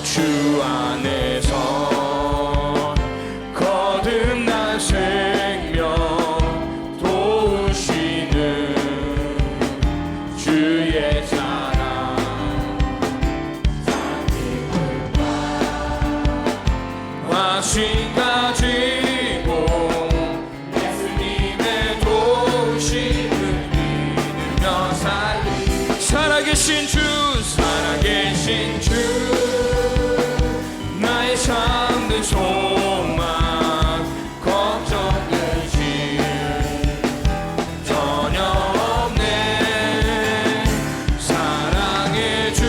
주 안에서 거듭난 생명 도우시는 주의 사랑 화신 가지고 예수님의 도우심을 믿으며 살리 살아계신 주 살아계신 주 나의 참된 소망 걱정 의심 전혀 없네 사랑의 주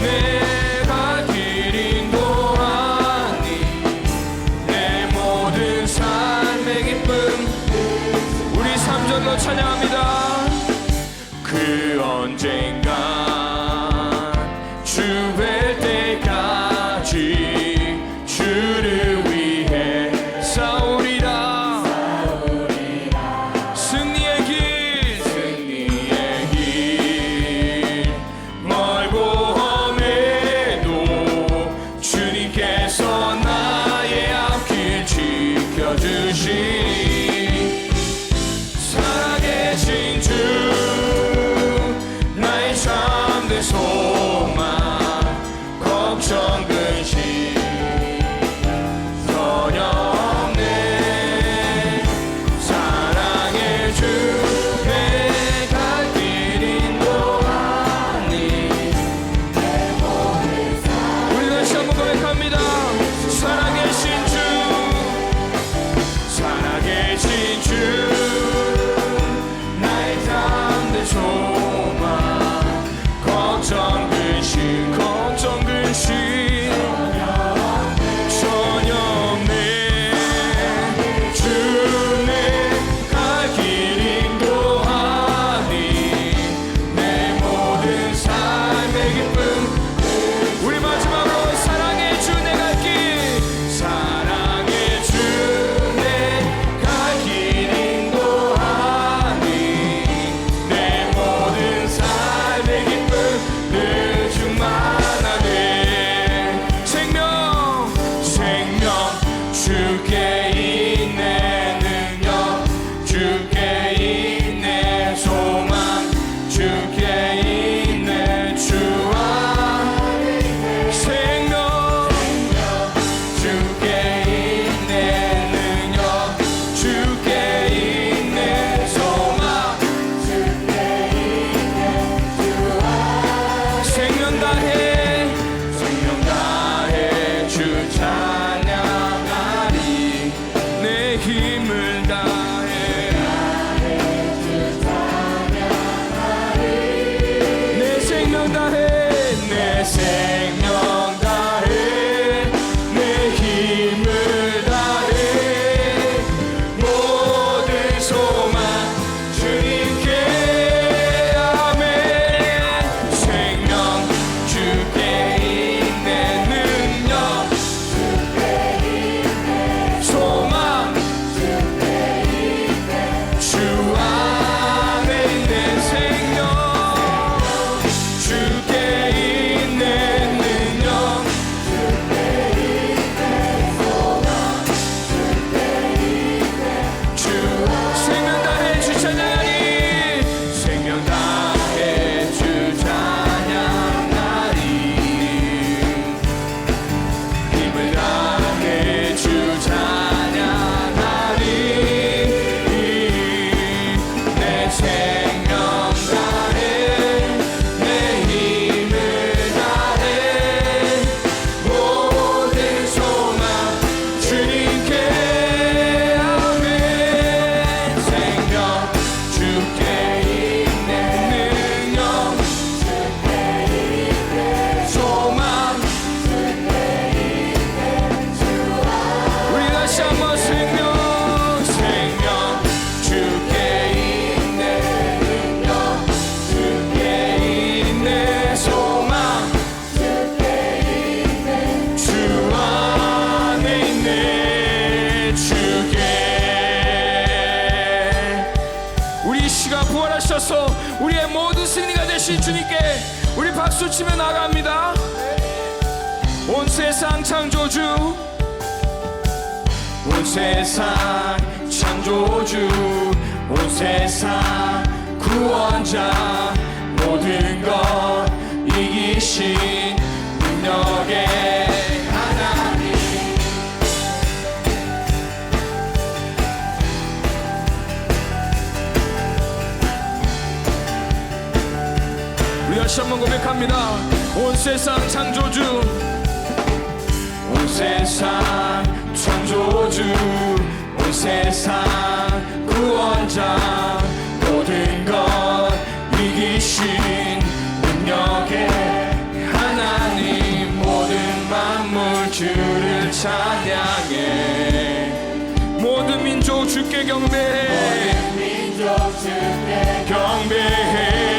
내가 길 인도하니 내 모든 삶의 기쁨 우리 3절로 찬양합니다. 그 언젠가 주 뵐 때까지 주를 위해 싸우리라 승리의 길 멀고 험해도 주님께서 나의 앞길 지켜주시니 살아계신 주 나의 참된 소망 걱정 근심 전혀 없네 사랑의 주 내가 길 인도하니 우리 다시 한번 고백합니다. 살아계신 주 살아계신 주 나의 참된 소망 걱정 근심 전혀 없네 주 내가 길 인도하니 내 모든 삶의 기쁨 우리 마지막으로 사랑의 주 내가 길 사랑의 주 내가 길 인도하니 내 모든 삶의 기쁨 늘 충만하네 생명 주께 있네 능력 주께 있네 소망 주께 있네 주와 생명 주께 있네 능력 주께 있네 소망 주께 있네 주와 생명 다해 주 찬양하리 내 힘을 다해 내 생명 다해 내 생명 다해 내 힘을 다해 모든 소망 주님께 아멘 생명 주께 있네 능력 소망 주 안에 있는 생명 주께 있는 능력 주 생명 다해 주 찬양하리 생명 다해 주 찬양하리 힘을 다해 주 찬양하리 내 생명 다해 내 힘을 다해 모든 소망 주님께 아멘 생명 주께 있네 능력 소망 우리 다시 한번 생명 주께 있네 능력 주께 있네 소망 주 안에 있네 주께 우리 이 시간 부활하셔서 우리의 모든 승리가 되신 주님께 우리 박수 치며 나갑니다. 세상 창조주, 온 세상 창조주, 온 세상 구원자, 모든 것 이기신 능력의 하나님. 우리 다시 한번 고백합니다. 온 세상 창조주, 온 세상 창조주, 온 세상 구원자, 모든 것 이기신 능력의 하나님. 모든 만물 주를 찬양해. 모든 민족 주께 경배해. 모든 민족 주께 경배해.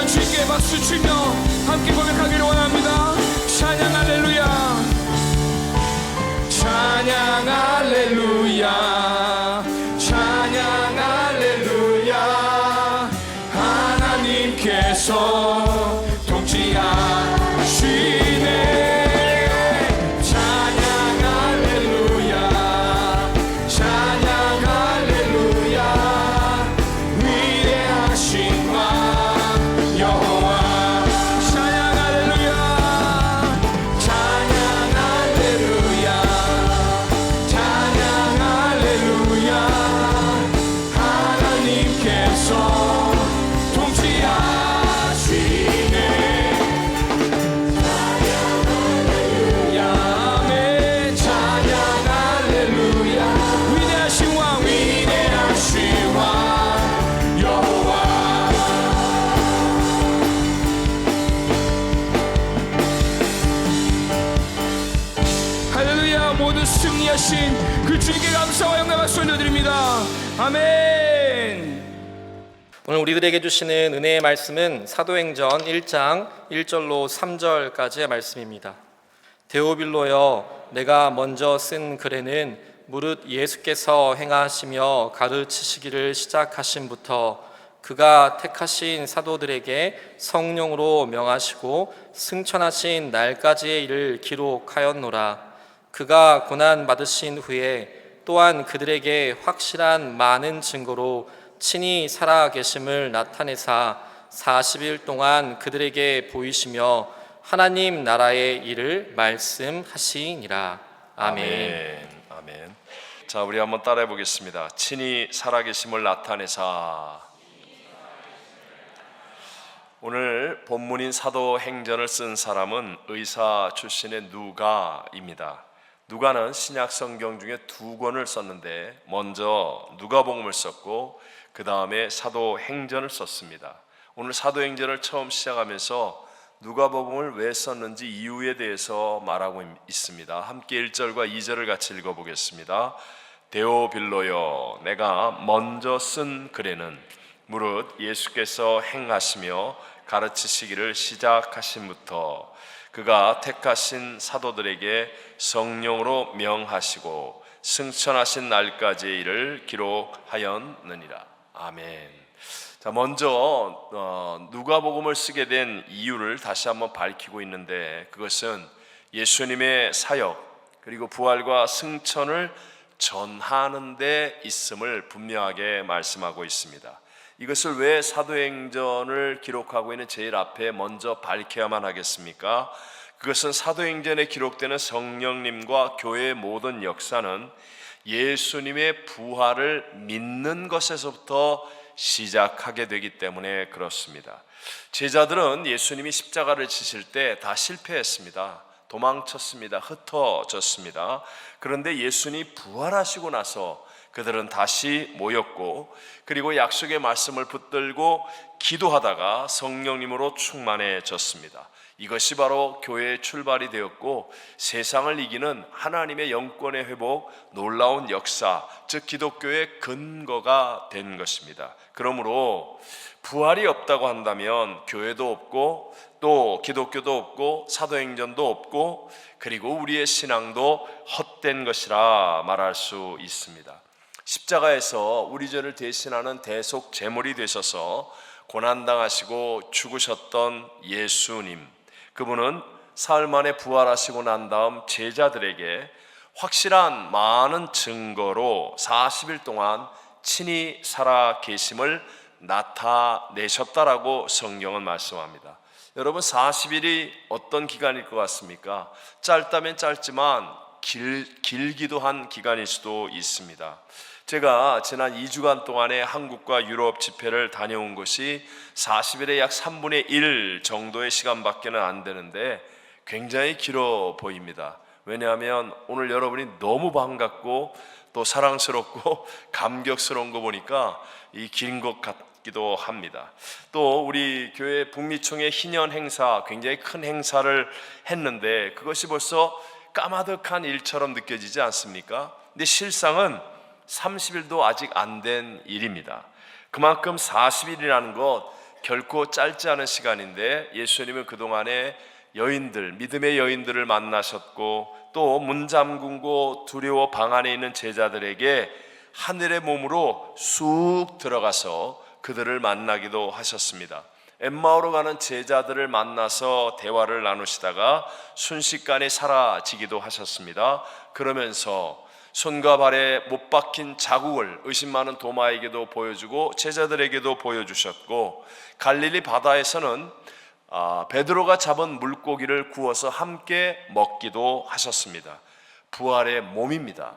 주님께 박수 치며 함께 고백하기를 원합니다. 찬양 할렐루야, 찬양 할렐루야, 찬양 할렐루야. 하나님께서 통치하시네. 모든 승리하신 그 주님께 감사와 영광 박수 올려드립니다. 아멘. 오늘 우리들에게 주시는 은혜의 말씀은 사도행전 1장 1절로 3절까지의 말씀입니다. 데오빌로여, 내가 먼저 쓴 글에는 무릇 예수께서 행하시며 가르치시기를 시작하신부터 그가 택하신 사도들에게 성령으로 명하시고 승천하신 날까지의 일을 기록하였노라. 그가 고난 받으신 후에 또한 그들에게 확실한 많은 증거로 친히 살아 계심을 나타내사 40일 동안 그들에게 보이시며 하나님 나라의 일을 말씀하시니라. 아멘. 아멘. 자, 우리 한번 따라해 보겠습니다. 친히 살아계심을 나타내사. 오늘 본문인 사도행전을 쓴 사람은 의사 출신의 누가입니다. 누가는 신약 성경 중에 2권을 썼는데 먼저 누가복음을 썼고 그 다음에 사도행전을 썼습니다. 오늘 사도행전을 처음 시작하면서 누가복음을 왜 썼는지 이유에 대해서 말하고 있습니다. 함께 1절과 2절을 같이 읽어보겠습니다. 데오빌로여, 내가 먼저 쓴 글에는 무릇 예수께서 행하시며 가르치시기를 시작하신부터 그가 택하신 사도들에게 성령으로 명하시고 승천하신 날까지의 일을 기록하였느니라. 아멘. 자, 먼저 누가복음을 쓰게 된 이유를 다시 한번 밝히고 있는데, 그것은 예수님의 사역 그리고 부활과 승천을 전하는 데 있음을 분명하게 말씀하고 있습니다. 이것을 왜 사도행전을 기록하고 있는 제일 앞에 먼저 밝혀야만 하겠습니까? 그것은 사도행전에 기록되는 성령님과 교회의 모든 역사는 예수님의 부활을 믿는 것에서부터 시작하게 되기 때문에 그렇습니다. 제자들은 예수님이 십자가를 지실 때 다 실패했습니다. 도망쳤습니다. 흩어졌습니다. 그런데 예수님이 부활하시고 나서 그들은 다시 모였고, 그리고 약속의 말씀을 붙들고 기도하다가 성령님으로 충만해졌습니다. 이것이 바로 교회의 출발이 되었고, 세상을 이기는 하나님의 영권의 회복, 놀라운 역사, 즉 기독교의 근거가 된 것입니다. 그러므로 부활이 없다고 한다면 교회도 없고 또 기독교도 없고 사도행전도 없고, 그리고 우리의 신앙도 헛된 것이라 말할 수 있습니다. 십자가에서 우리 죄를 대신하는 대속 제물이 되셔서 고난당하시고 죽으셨던 예수님, 그분은 사흘 만에 부활하시고 난 다음 제자들에게 확실한 많은 증거로 40일 동안 친히 살아 계심을 나타내셨다라고 성경은 말씀합니다. 여러분, 40일이 어떤 기간일 것 같습니까? 짧다면 짧지만 길기도 한 기간일 수도 있습니다. 제가 지난 2주간 동안에 한국과 유럽 집회를 다녀온 것이 40일의 약 3분의 1 정도의 시간밖에는 안 되는데 굉장히 길어 보입니다. 왜냐하면 오늘 여러분이 너무 반갑고 또 사랑스럽고 감격스러운 거 보니까 이 긴 것 같기도 합니다. 또 우리 교회 북미총회 희년 행사, 굉장히 큰 행사를 했는데 그것이 벌써 까마득한 일처럼 느껴지지 않습니까? 근데 실상은 30일도 아직 안 된 일입니다. 그만큼 40일이라는 것 결코 짧지 않은 시간인데, 예수님은 그동안에 여인들, 믿음의 여인들을 만나셨고 또 문 잠그고 두려워 방 안에 있는 제자들에게 하늘의 몸으로 쑥 들어가서 그들을 만나기도 하셨습니다. 엠마오로 가는 제자들을 만나서 대화를 나누시다가 순식간에 사라지기도 하셨습니다. 그러면서 손과 발에 못 박힌 자국을 의심 많은 도마에게도 보여주고 제자들에게도 보여주셨고, 갈릴리 바다에서는 베드로가 잡은 물고기를 구워서 함께 먹기도 하셨습니다. 부활의 몸입니다.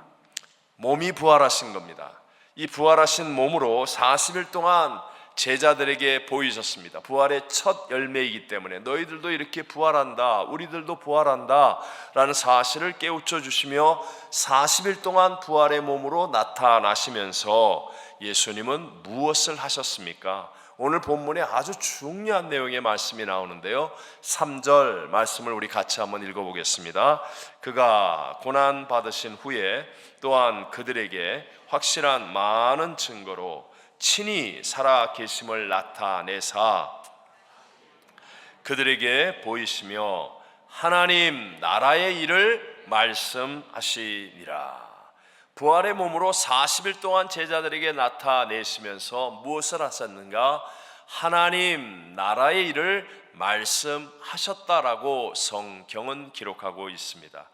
몸이 부활하신 겁니다. 이 부활하신 몸으로 40일 동안 제자들에게 보이셨습니다. 부활의 첫 열매이기 때문에 너희들도 이렇게 부활한다, 우리들도 부활한다 라는 사실을 깨우쳐 주시며 40일 동안 부활의 몸으로 나타나시면서 예수님은 무엇을 하셨습니까? 오늘 본문에 아주 중요한 내용의 말씀이 나오는데요, 3절 말씀을 우리 같이 한번 읽어보겠습니다. 그가 고난 받으신 후에 또한 그들에게 확실한 많은 증거로 친히 살아 계심을 나타내사 그들에게 보이시며 하나님 나라의 일을 말씀하시니라. 부활의 몸으로 40일 동안 제자들에게 나타내시면서 무엇을 하셨는가? 하나님 나라의 일을 말씀하셨다라고 성경은 기록하고 있습니다.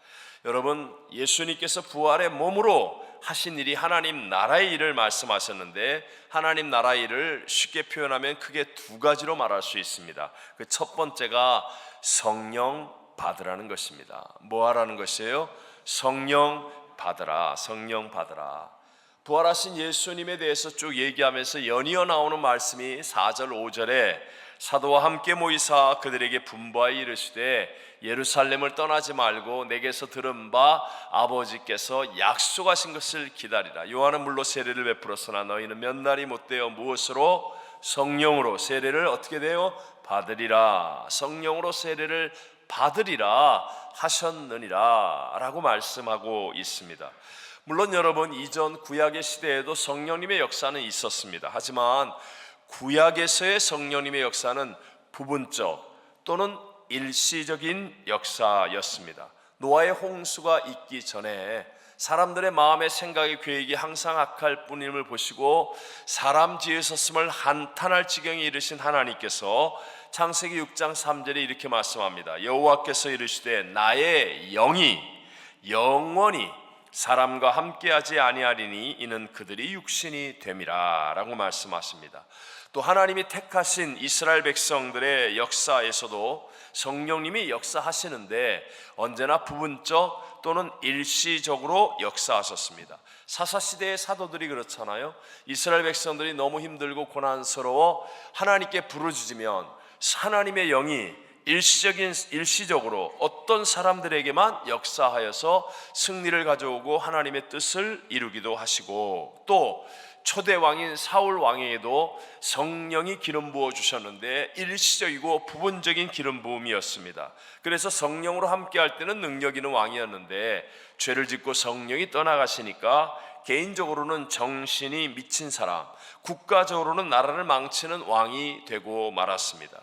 여러분, 예수님께서 부활의 몸으로 하신 일이 하나님 나라의 일을 말씀하셨는데, 하나님 나라의 일을 쉽게 표현하면 크게 2가지로 말할 수 있습니다. 그 첫 번째가 성령 받으라는 것입니다. 뭐 하라는 것이에요? 성령 받으라. 성령 받으라. 부활하신 예수님에 대해서 쭉 얘기하면서 연이어 나오는 말씀이 4절 5절에 사도와 함께 모이사 그들에게 분부하여 이르시되 예루살렘을 떠나지 말고 내게서 들은 바 아버지께서 약속하신 것을 기다리라. 요한은 물로 세례를 베풀었으나 너희는 몇 날이 못되어 무엇으로? 성령으로 세례를 어떻게 돼요? 받으리라. 성령으로 세례를 받으리라 하셨느니라 라고 말씀하고 있습니다. 물론 여러분, 이전 구약의 시대에도 성령님의 역사는 있었습니다. 하지만 구약에서의 성령님의 역사는 부분적 또는 일시적인 역사였습니다. 노아의 홍수가 있기 전에 사람들의 마음의 생각의 계획이 항상 악할 뿐임을 보시고 사람 지으셨음을 한탄할 지경에 이르신 하나님께서 창세기 6장 3절에 이렇게 말씀합니다. 여호와께서 이르시되 나의 영이 영원히 사람과 함께하지 아니하리니 이는 그들이 육신이 됨이라 라고 말씀하십니다. 또 하나님이 택하신 이스라엘 백성들의 역사에서도 성령님이 역사하시는데 언제나 부분적 또는 일시적으로 역사하셨습니다. 사사시대의 사도들이 그렇잖아요. 이스라엘 백성들이 너무 힘들고 고난스러워 하나님께 부르짖으면 하나님의 영이 일시적으로 어떤 사람들에게만 역사하여서 승리를 가져오고 하나님의 뜻을 이루기도 하시고, 또 초대 왕인 사울 왕에게도 성령이 기름 부어 주셨는데 일시적이고 부분적인 기름 부음이었습니다. 그래서 성령으로 함께할 때는 능력 있는 왕이었는데 죄를 짓고 성령이 떠나가시니까 개인적으로는 정신이 미친 사람, 국가적으로는 나라를 망치는 왕이 되고 말았습니다.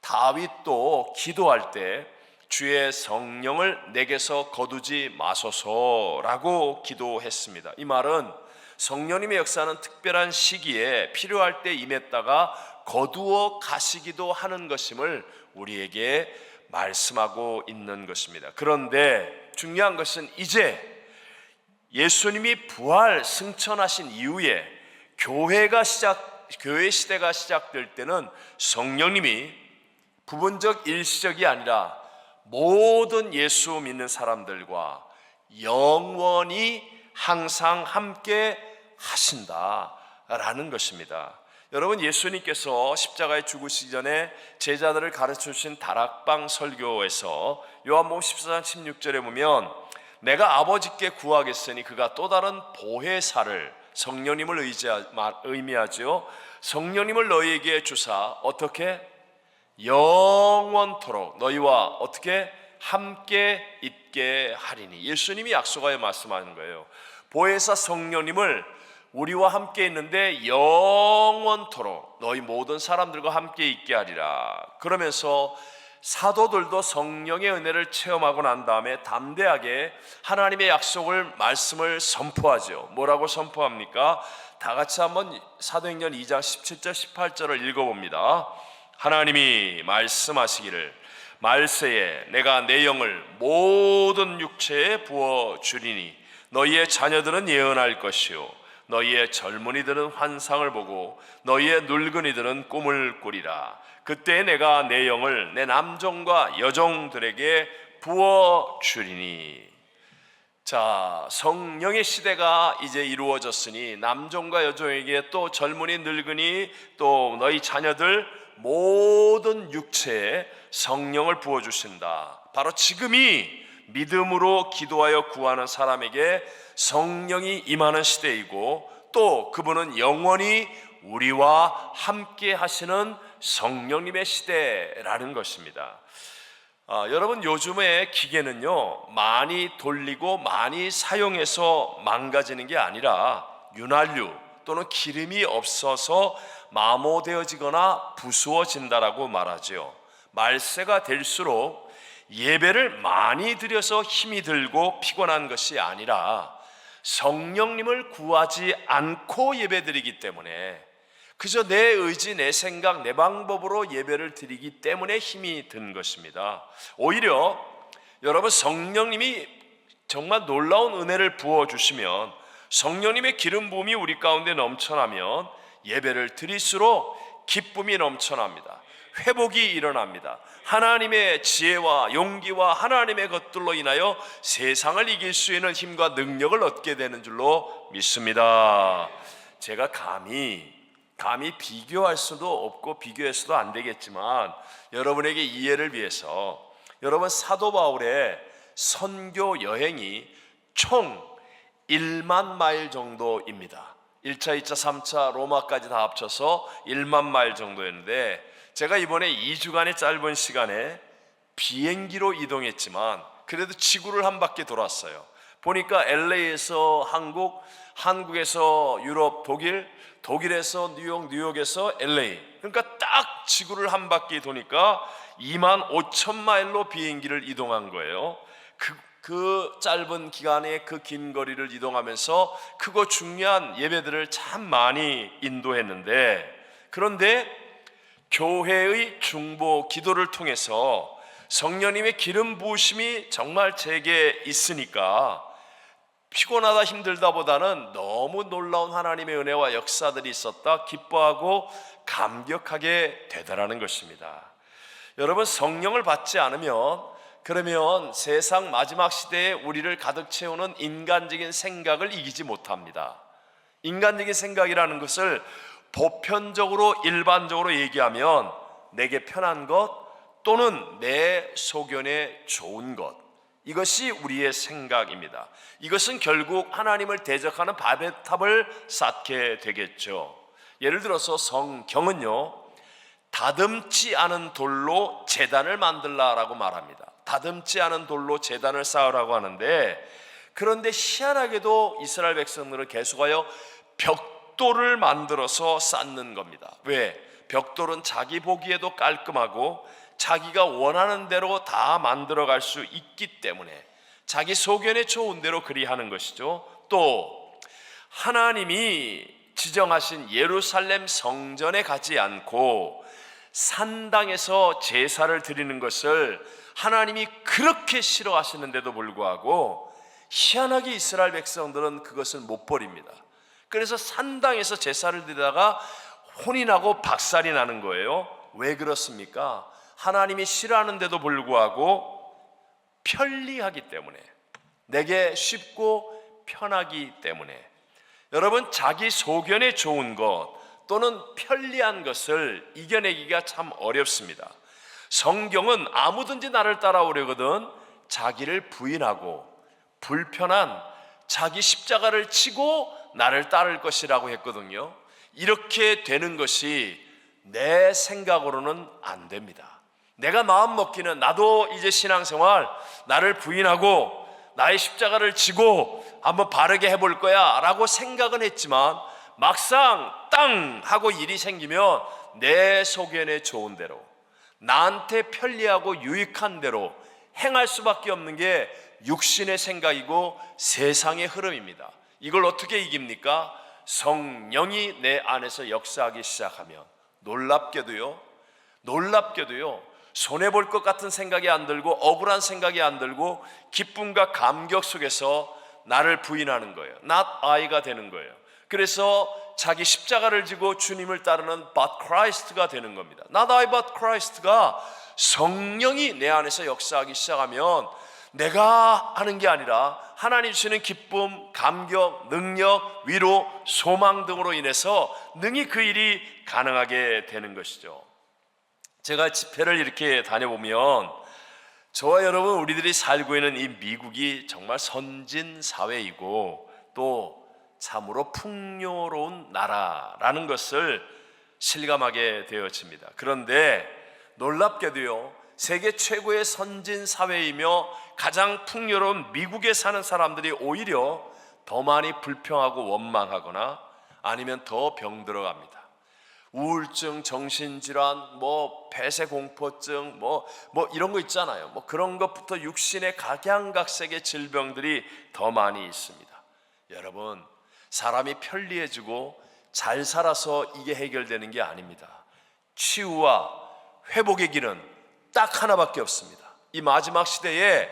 다윗도 기도할 때 주의 성령을 내게서 거두지 마소서라고 기도했습니다. 이 말은 성령님의 역사는 특별한 시기에 필요할 때 임했다가 거두어 가시기도 하는 것임을 우리에게 말씀하고 있는 것입니다. 그런데 중요한 것은 이제 예수님이 부활 승천하신 이후에 교회 시대가 시작될 때는 성령님이 부분적 일시적이 아니라 모든 예수 믿는 사람들과 영원히 항상 함께 하신다라는 것입니다. 여러분, 예수님께서 십자가에 죽으시기 전에 제자들을 가르쳐 주신 다락방 설교에서 요한복음 14장 16절에 보면 내가 아버지께 구하겠으니 그가 또 다른 보혜사를, 성령님을 의미하죠. 성령님을 너희에게 주사 어떻게? 영원토록 너희와 어떻게? 함께 있게 하리니. 예수님이 약속하여 말씀하는 거예요. 보혜사 성령님을 우리와 함께 있는데 영원토록 너희 모든 사람들과 함께 있게 하리라. 그러면서 사도들도 성령의 은혜를 체험하고 난 다음에 담대하게 하나님의 약속을, 말씀을 선포하죠. 뭐라고 선포합니까? 다 같이 한번 사도행전 2장 17절 18절을 읽어봅니다. 하나님이 말씀하시기를 말세에 내가 내 영을 모든 육체에 부어주리니 너희의 자녀들은 예언할 것이요 너희의 젊은이들은 환상을 보고 너희의 늙은이들은 꿈을 꾸리라. 그때 내가 내 영을 내 남종과 여종들에게 부어주리니. 자, 성령의 시대가 이제 이루어졌으니 남종과 여종에게 또 젊은이, 늙은이, 또 너희 자녀들 모든 육체에 성령을 부어주신다. 바로 지금이 믿음으로 기도하여 구하는 사람에게 성령이 임하는 시대이고, 또 그분은 영원히 우리와 함께 하시는 성령님의 시대라는 것입니다. 여러분, 요즘의 기계는요 많이 돌리고 많이 사용해서 망가지는 게 아니라 윤활유 또는 기름이 없어서 마모되어지거나 부수어진다라고 말하죠. 말세가 될수록 예배를 많이 드려서 힘이 들고 피곤한 것이 아니라 성령님을 구하지 않고 예배드리기 때문에, 그저 내 의지, 내 생각, 내 방법으로 예배를 드리기 때문에 힘이 든 것입니다. 오히려 여러분, 성령님이 정말 놀라운 은혜를 부어주시면, 성령님의 기름 부음이 우리 가운데 넘쳐나면 예배를 드릴수록 기쁨이 넘쳐납니다. 회복이 일어납니다. 하나님의 지혜와 용기와 하나님의 것들로 인하여 세상을 이길 수 있는 힘과 능력을 얻게 되는 줄로 믿습니다. 제가 감히 비교할 수도 없고 비교해서도 안 되겠지만 여러분에게 이해를 위해서, 여러분 사도 바울의 선교 여행이 총 1만 마일 정도입니다. 1차, 2차, 3차 로마까지 다 합쳐서 1만 마일 정도였는데, 제가 이번에 2주간의 짧은 시간에 비행기로 이동했지만 그래도 지구를 한 바퀴 돌았어요. 보니까 LA에서 한국, 한국에서 유럽, 독일에서 뉴욕, 뉴욕에서 LA, 그러니까 딱 지구를 한 바퀴 도니까 2만 5천 마일로 비행기를 이동한 거예요. 그 짧은 기간에 그 긴 거리를 이동하면서 크고 중요한 예배들을 참 많이 인도했는데, 그런데 교회의 중보 기도를 통해서 성령님의 기름 부으심이 정말 제게 있으니까 피곤하다 힘들다 보다는 너무 놀라운 하나님의 은혜와 역사들이 있었다 기뻐하고 감격하게 되더라는 것입니다. 여러분, 성령을 받지 않으면, 그러면 세상 마지막 시대에 우리를 가득 채우는 인간적인 생각을 이기지 못합니다. 인간적인 생각이라는 것을 보편적으로 일반적으로 얘기하면 내게 편한 것 또는 내 소견에 좋은 것, 이것이 우리의 생각입니다. 이것은 결국 하나님을 대적하는 바벨탑을 쌓게 되겠죠. 예를 들어서 성경은요, 다듬지 않은 돌로 제단을 만들라라고 말합니다. 다듬지 않은 돌로 제단을 쌓으라고 하는데, 그런데 희한하게도 이스라엘 백성들은 계속하여 벽돌을 만들어서 쌓는 겁니다. 왜? 벽돌은 자기 보기에도 깔끔하고 자기가 원하는 대로 다 만들어갈 수 있기 때문에 자기 소견에 좋은 대로 그리하는 것이죠. 또 하나님이 지정하신 예루살렘 성전에 가지 않고 산당에서 제사를 드리는 것을 하나님이 그렇게 싫어하시는데도 불구하고 희한하게 이스라엘 백성들은 그것을 못 버립니다. 그래서 산당에서 제사를 드리다가 혼이 나고 박살이 나는 거예요. 왜 그렇습니까? 하나님이 싫어하는데도 불구하고 편리하기 때문에, 내게 쉽고 편하기 때문에. 여러분, 자기 소견에 좋은 것 또는 편리한 것을 이겨내기가 참 어렵습니다. 성경은 아무든지 나를 따라오려거든 자기를 부인하고 불편한 자기 십자가를 치고 나를 따를 것이라고 했거든요. 이렇게 되는 것이 내 생각으로는 안 됩니다. 내가 마음 먹기는 나도 이제 신앙생활 나를 부인하고 나의 십자가를 지고 한번 바르게 해볼 거야 라고 생각은 했지만, 막상 땅 하고 일이 생기면 내 소견에 좋은 대로, 나한테 편리하고 유익한 대로 행할 수밖에 없는 게 육신의 생각이고 세상의 흐름입니다. 이걸 어떻게 이깁니까? 성령이 내 안에서 역사하기 시작하면 놀랍게도요, 손해볼 것 같은 생각이 안 들고 억울한 생각이 안 들고 기쁨과 감격 속에서 나를 부인하는 거예요. not I가 되는 거예요. 그래서 자기 십자가를 지고 주님을 따르는 but Christ가 되는 겁니다. not I but Christ가 성령이 내 안에서 역사하기 시작하면 내가 하는 게 아니라 하나님 주시는 기쁨, 감격, 능력, 위로, 소망 등으로 인해서 능히 그 일이 가능하게 되는 것이죠. 제가 집회를 이렇게 다녀보면 저와 여러분, 우리들이 살고 있는 이 미국이 정말 선진 사회이고 또 참으로 풍요로운 나라라는 것을 실감하게 되어집니다. 그런데 놀랍게도요, 세계 최고의 선진 사회이며 가장 풍요로운 미국에 사는 사람들이 오히려 더 많이 불평하고 원망하거나 아니면 더 병들어갑니다. 우울증, 정신질환, 폐쇄공포증, 이런 거 있잖아요. 그런 것부터 육신의 각양각색의 질병들이 더 많이 있습니다. 여러분, 사람이 편리해지고 잘 살아서 이게 해결되는 게 아닙니다. 치유와 회복의 길은 딱 하나밖에 없습니다. 이 마지막 시대에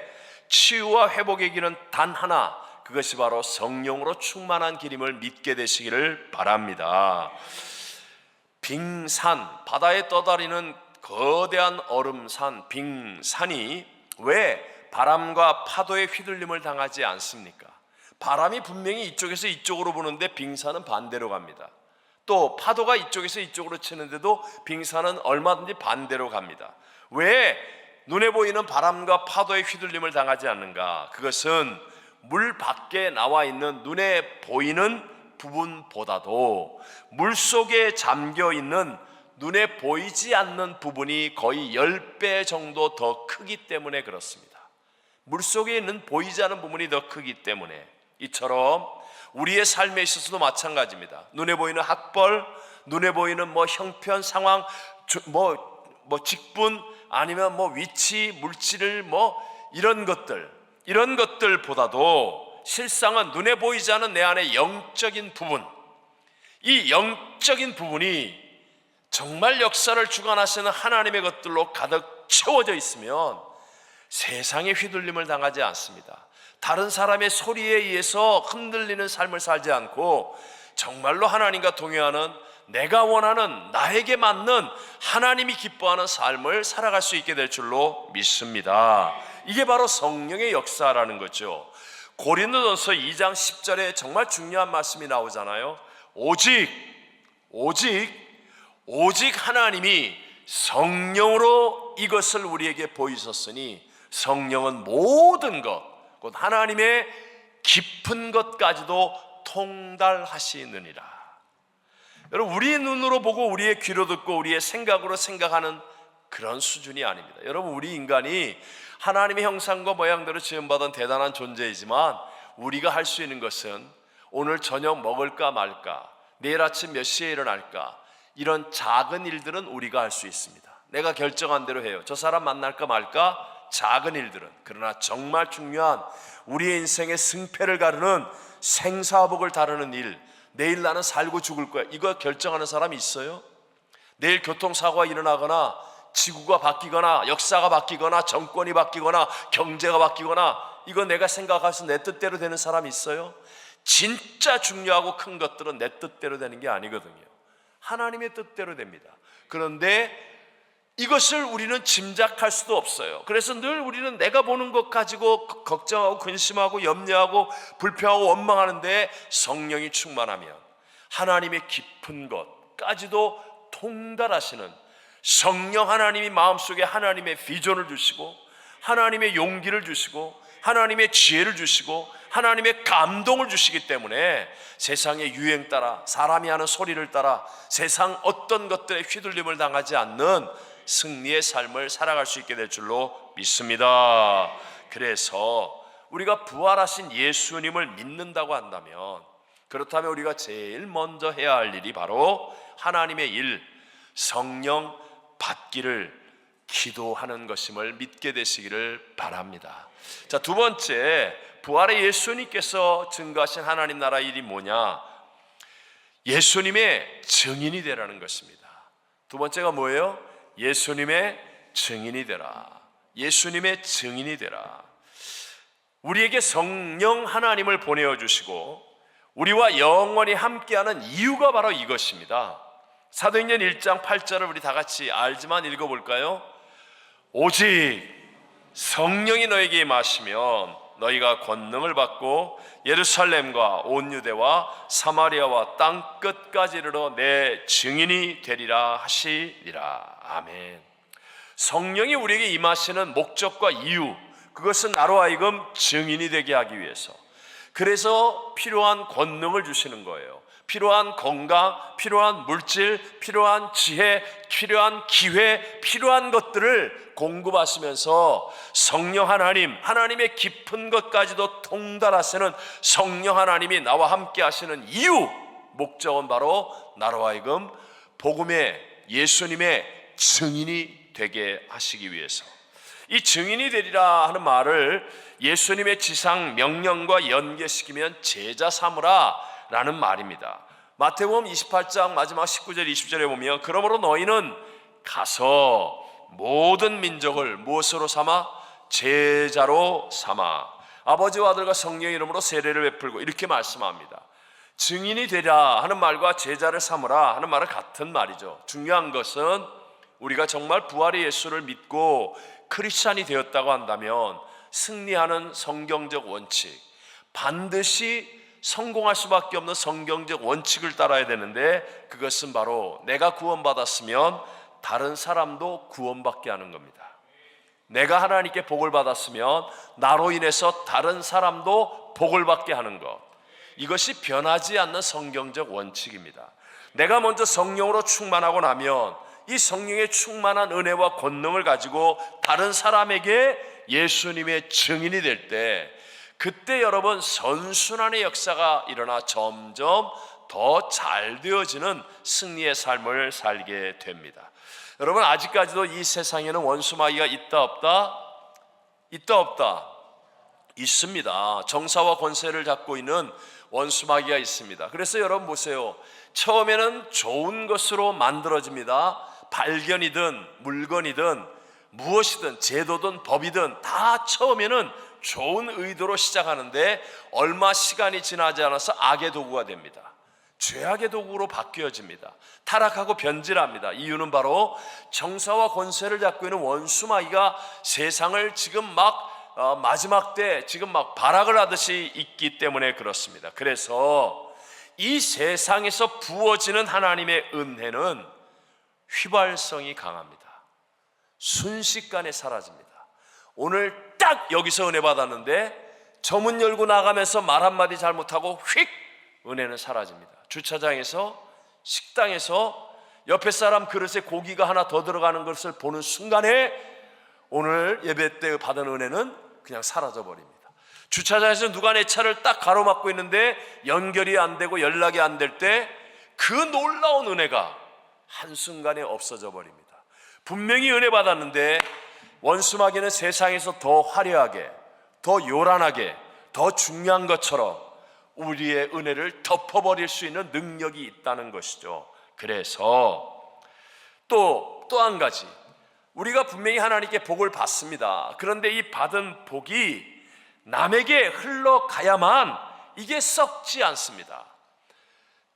치유와 회복의 길은 단 하나, 그것이 바로 성령으로 충만한 길임을 믿게 되시기를 바랍니다. 빙산, 바다에 떠다니는 거대한 얼음산, 빙산이 왜 바람과 파도의 휘둘림을 당하지 않습니까? 바람이 분명히 이쪽에서 이쪽으로 부는데 빙산은 반대로 갑니다. 또 파도가 이쪽에서 이쪽으로 치는데도 빙산은 얼마든지 반대로 갑니다. 왜 눈에 보이는 바람과 파도의 휘둘림을 당하지 않는가? 그것은 물 밖에 나와 있는 눈에 보이는 부분보다도 물 속에 잠겨 있는 눈에 보이지 않는 부분이 거의 10배 정도 더 크기 때문에 그렇습니다. 물 속에 있는 보이지 않는 부분이 더 크기 때문에, 이처럼 우리의 삶에 있어서도 마찬가지입니다. 눈에 보이는 학벌, 눈에 보이는 형편, 상황, 직분, 아니면 위치, 물질을 이런 것들보다도 실상은 눈에 보이지 않는 내 안의 영적인 부분, 이 영적인 부분이 정말 역사를 주관하시는 하나님의 것들로 가득 채워져 있으면 세상에 휘둘림을 당하지 않습니다. 다른 사람의 소리에 의해서 흔들리는 삶을 살지 않고 정말로 하나님과 동행하는, 내가 원하는, 나에게 맞는, 하나님이 기뻐하는 삶을 살아갈 수 있게 될 줄로 믿습니다. 이게 바로 성령의 역사라는 거죠. 고린도전서 2장 10절에 정말 중요한 말씀이 나오잖아요. 오직 하나님이 성령으로 이것을 우리에게 보이셨으니 성령은 모든 것, 곧 하나님의 깊은 것까지도 통달하시느니라. 여러분, 우리의 눈으로 보고 우리의 귀로 듣고 우리의 생각으로 생각하는 그런 수준이 아닙니다. 여러분, 우리 인간이 하나님의 형상과 모양대로 지음받은 대단한 존재이지만 우리가 할 수 있는 것은 오늘 저녁 먹을까 말까, 내일 아침 몇 시에 일어날까, 이런 작은 일들은 우리가 할 수 있습니다. 내가 결정한 대로 해요. 저 사람 만날까 말까, 작은 일들은. 그러나 정말 중요한 우리의 인생의 승패를 가르는, 생사복을 다루는 일, 내일 나는 살고 죽을 거야, 이거 결정하는 사람이 있어요? 내일 교통사고가 일어나거나 지구가 바뀌거나 역사가 바뀌거나 정권이 바뀌거나 경제가 바뀌거나, 이거 내가 생각해서 내 뜻대로 되는 사람이 있어요? 진짜 중요하고 큰 것들은 내 뜻대로 되는 게 아니거든요. 하나님의 뜻대로 됩니다. 그런데 이것을 우리는 짐작할 수도 없어요. 그래서 늘 우리는 내가 보는 것 가지고 걱정하고 근심하고 염려하고 불평하고 원망하는데, 성령이 충만하면 하나님의 깊은 것까지도 통달하시는 성령 하나님이 마음속에 하나님의 비전을 주시고, 하나님의 용기를 주시고, 하나님의 지혜를 주시고, 하나님의 감동을 주시기 때문에 세상의 유행 따라, 사람이 하는 소리를 따라 세상 어떤 것들에 휘둘림을 당하지 않는 승리의 삶을 살아갈 수 있게 될 줄로 믿습니다. 그래서 우리가 부활하신 예수님을 믿는다고 한다면, 그렇다면 우리가 제일 먼저 해야 할 일이 바로 하나님의 일, 성령 받기를 기도하는 것임을 믿게 되시기를 바랍니다. 자, 두 번째, 부활의 예수님께서 증거하신 하나님 나라 일이 뭐냐? 예수님의 증인이 되라는 것입니다. 두 번째가 뭐예요? 예수님의 증인이 되라. 예수님의 증인이 되라. 우리에게 성령 하나님을 보내어 주시고 우리와 영원히 함께하는 이유가 바로 이것입니다. 사도행전 1장 8절을 우리 다 같이 알지만 읽어볼까요? 오직 성령이 너에게 임하시면 너희가 권능을 받고 예루살렘과 온 유대와 사마리아와 땅 끝까지 이르러 내 증인이 되리라 하시리라. 아멘. 성령이 우리에게 임하시는 목적과 이유, 그것은 나로 하여금 증인이 되게 하기 위해서, 그래서 필요한 권능을 주시는 거예요. 필요한 건강, 필요한 물질, 필요한 지혜, 필요한 기회, 필요한 것들을 공급하시면서 성령 하나님, 하나님의 깊은 것까지도 통달하시는 성령 하나님이 나와 함께 하시는 이유, 목적은 바로 나로 하여금 복음의 예수님의 증인이 되게 하시기 위해서. 이 증인이 되리라 하는 말을 예수님의 지상 명령과 연계시키면 제자 삼으라 라는 말입니다. 마태복음 28장 마지막 19절 20절에 보면, 그러므로 너희는 가서 모든 민족을 무엇으로 삼아? 제자로 삼아 아버지와 아들과 성령의 이름으로 세례를 베풀고, 이렇게 말씀합니다. 증인이 되라 하는 말과 제자를 삼으라 하는 말은 같은 말이죠. 중요한 것은 우리가 정말 부활의 예수를 믿고 크리스찬이 되었다고 한다면 승리하는 성경적 원칙, 반드시 성공할 수밖에 없는 성경적 원칙을 따라야 되는데, 그것은 바로 내가 구원받았으면 다른 사람도 구원받게 하는 겁니다. 내가 하나님께 복을 받았으면 나로 인해서 다른 사람도 복을 받게 하는 것, 이것이 변하지 않는 성경적 원칙입니다. 내가 먼저 성령으로 충만하고 나면 이 성령의 충만한 은혜와 권능을 가지고 다른 사람에게 예수님의 증인이 될 때, 그때 여러분 선순환의 역사가 일어나 점점 더 잘 되어지는 승리의 삶을 살게 됩니다. 여러분, 아직까지도 이 세상에는 원수마귀가 있다 없다? 있다 없다? 있습니다. 정사와 권세를 잡고 있는 원수마귀가 있습니다. 그래서 여러분 보세요. 처음에는 좋은 것으로 만들어집니다. 발견이든 물건이든 무엇이든 제도든 법이든 다 처음에는 좋은 의도로 시작하는데 얼마 시간이 지나지 않아서 악의 도구가 됩니다. 죄악의 도구로 바뀌어집니다. 타락하고 변질합니다. 이유는 바로 정사와 권세를 잡고 있는 원수마귀가 세상을 지금 마지막 때 지금 발악을 하듯이 있기 때문에 그렇습니다. 그래서 이 세상에서 부어지는 하나님의 은혜는 휘발성이 강합니다. 순식간에 사라집니다. 오늘 딱 여기서 은혜 받았는데 저문 열고 나가면서 말 한마디 잘못하고 휙 은혜는 사라집니다. 주차장에서, 식당에서 옆에 사람 그릇에 고기가 하나 더 들어가는 것을 보는 순간에 오늘 예배 때 받은 은혜는 그냥 사라져 버립니다. 주차장에서 누가 내 차를 딱 가로막고 있는데 연결이 안 되고 연락이 안 될 때 그 놀라운 은혜가 한순간에 없어져 버립니다. 분명히 은혜 받았는데 원수마귀는 세상에서 더 화려하게, 더 요란하게, 더 중요한 것처럼 우리의 은혜를 덮어버릴 수 있는 능력이 있다는 것이죠. 그래서 또 한 가지, 우리가 분명히 하나님께 복을 받습니다. 그런데 이 받은 복이 남에게 흘러가야만 이게 썩지 않습니다.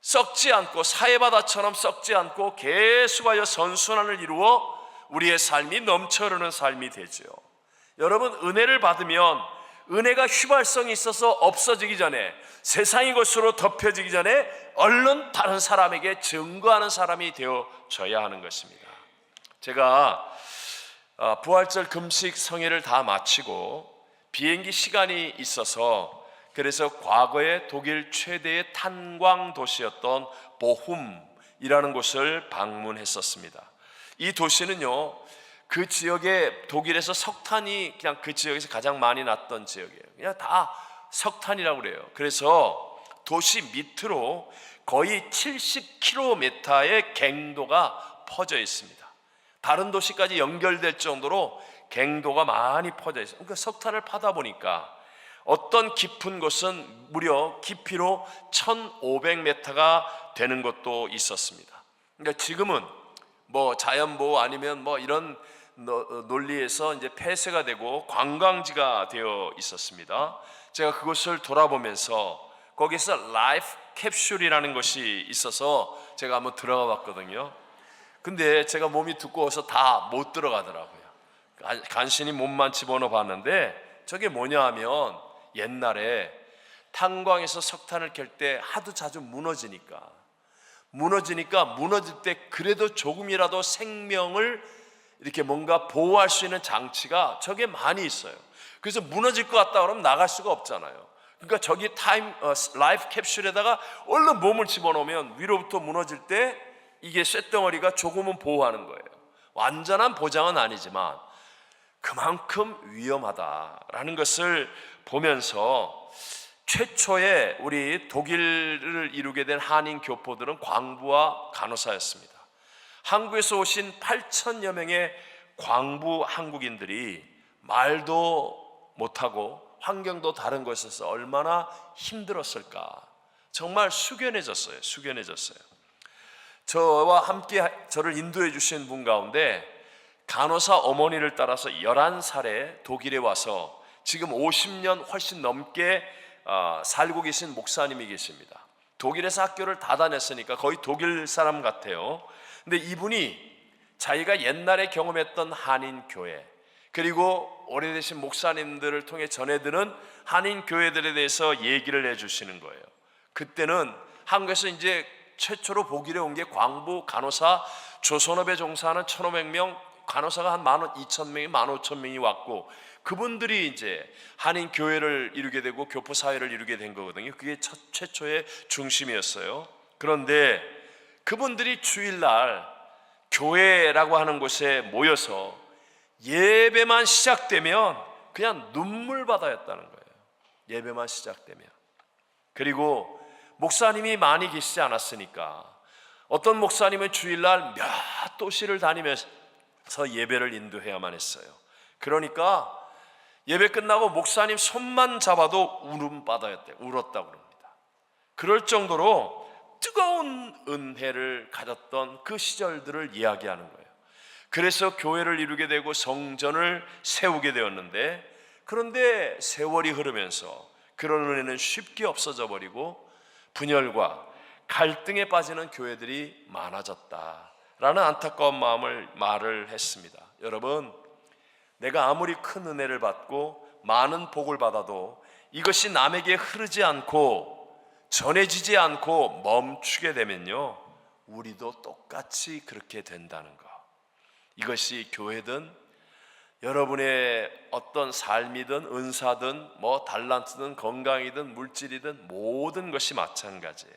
썩지 않고 사해바다처럼 썩지 않고 계속하여 선순환을 이루어 우리의 삶이 넘쳐 흐르는 삶이 되죠. 여러분, 은혜를 받으면 은혜가 휘발성이 있어서 없어지기 전에, 세상의 것으로 덮여지기 전에 얼른 다른 사람에게 증거하는 사람이 되어져야 하는 것입니다. 제가 부활절 금식 성회를 다 마치고 비행기 시간이 있어서, 그래서 과거에 독일 최대의 탄광 도시였던 보훔이라는 곳을 방문했었습니다. 이 도시는요, 그 지역에 독일에서 석탄이 그냥 그 지역에서 가장 많이 났던 지역이에요. 그냥 다 석탄이라고 그래요. 그래서 도시 밑으로 거의 70km의 갱도가 퍼져 있습니다. 다른 도시까지 연결될 정도로 갱도가 많이 퍼져 있어요. 그러니까 석탄을 파다 보니까 어떤 깊은 곳은 무려 깊이로 1500m가 되는 곳도 있었습니다. 그러니까 지금은 자연보호 아니면 이런 논리에서 이제 폐쇄가 되고 관광지가 되어 있었습니다. 제가 그곳을 돌아보면서 거기서 라이프 캡슐이라는 것이 있어서 제가 한번 들어가 봤거든요. 근데 제가 몸이 두꺼워서 다 못 들어가더라고요. 간신히 몸만 집어넣어 봤는데 저게 뭐냐 하면 옛날에 탄광에서 석탄을 켤 때 하도 자주 무너지니까 무너질 때 그래도 조금이라도 생명을 이렇게 뭔가 보호할 수 있는 장치가 저게 많이 있어요. 그래서 무너질 것 같다 그러면 나갈 수가 없잖아요. 그러니까 저기 라이프 캡슐에다가 얼른 몸을 집어넣으면 위로부터 무너질 때 이게 쇳덩어리가 조금은 보호하는 거예요. 완전한 보장은 아니지만 그만큼 위험하다라는 것을 보면서 최초의 우리 독일을 이루게 된 한인 교포들은 광부와 간호사였습니다. 한국에서 오신 8천여 명의 광부 한국인들이 말도 못하고 환경도 다른 곳에서 얼마나 힘들었을까. 정말 숙연해졌어요. 저와 함께 저를 인도해 주신 분 가운데 간호사 어머니를 따라서 11살에 독일에 와서 지금 50년 훨씬 넘게 살고 계신 목사님이 계십니다. 독일에서 학교를 다 다녔으니까 거의 독일 사람 같아요. 근데 이분이 자기가 옛날에 경험했던 한인교회, 그리고 오래되신 목사님들을 통해 전해드는 한인교회들에 대해서 얘기를 해주시는 거예요. 그때는 한국에서 이제 최초로 복일에 온 게 광부 간호사, 조선업에 종사하는 1,500명, 간호사가 한 12,000명이 15,000명이 왔고, 그분들이 이제 한인 교회를 이루게 되고 교포 사회를 이루게 된 거거든요. 그게 최초의 중심이었어요. 그런데 그분들이 주일날 교회라고 하는 곳에 모여서 예배만 시작되면 그냥 눈물바다였다는 거예요. 예배만 시작되면. 그리고 목사님이 많이 계시지 않았으니까 어떤 목사님은 주일날 몇 도시를 다니면서 예배를 인도해야만 했어요. 그러니까 예배 끝나고 목사님 손만 잡아도 울음바다였대요. 울었다고 그럽니다. 그럴 정도로 뜨거운 은혜를 가졌던 그 시절들을 이야기하는 거예요. 그래서 교회를 이루게 되고 성전을 세우게 되었는데, 그런데 세월이 흐르면서 그런 은혜는 쉽게 없어져 버리고 분열과 갈등에 빠지는 교회들이 많아졌다라는 안타까운 말을 했습니다. 여러분, 내가 아무리 큰 은혜를 받고 많은 복을 받아도 이것이 남에게 흐르지 않고 전해지지 않고 멈추게 되면요, 우리도 똑같이 그렇게 된다는 것. 이것이 교회든 여러분의 어떤 삶이든 은사든 뭐 달란트든 건강이든 물질이든 모든 것이 마찬가지예요.